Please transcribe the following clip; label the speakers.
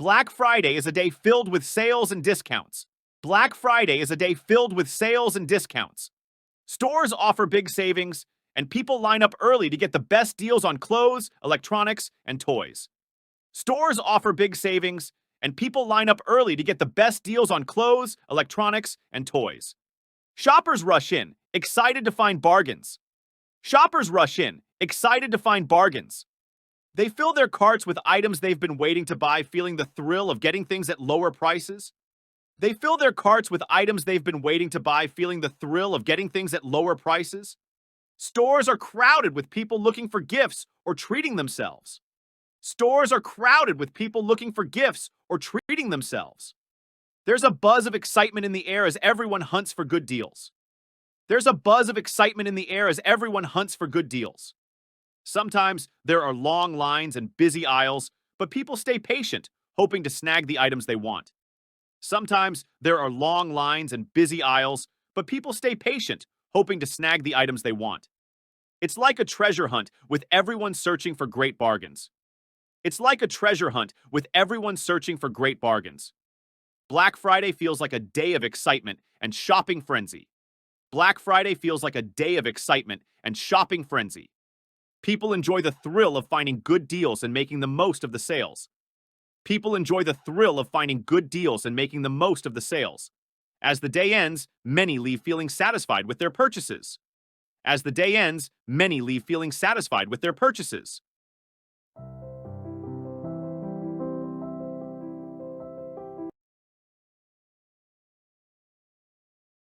Speaker 1: Black Friday is a day filled with sales and discounts. Black Friday is a day filled with sales and discounts. Stores offer big savings, and people line up early to get the best deals on clothes, electronics, and toys. Stores offer big savings, and people line up early to get the best deals on clothes, electronics, and toys. Shoppers rush in, excited to find bargains. Shoppers rush in, excited to find bargains. They fill their carts with items they've been waiting to buy, feeling the thrill of getting things at lower prices. They fill their carts with items they've been waiting to buy, feeling the thrill of getting things at lower prices. Stores are crowded with people looking for gifts or treating themselves. Stores are crowded with people looking for gifts or treating themselves. There's a buzz of excitement in the air as everyone hunts for good deals. There's a buzz of excitement in the air as everyone hunts for good deals. Sometimes there are long lines and busy aisles, but people stay patient, hoping to snag the items they want. Sometimes there are long lines and busy aisles, but people stay patient, hoping to snag the items they want. It's like a treasure hunt with everyone searching for great bargains. It's like a treasure hunt with everyone searching for great bargains. Black Friday feels like a day of excitement and shopping frenzy. Black Friday feels like a day of excitement and shopping frenzy. People enjoy the thrill of finding good deals and making the most of the sales. People enjoy the thrill of finding good deals and making the most of the sales. As the day ends, many leave feeling satisfied with their purchases. As the day ends, many leave feeling satisfied with their purchases.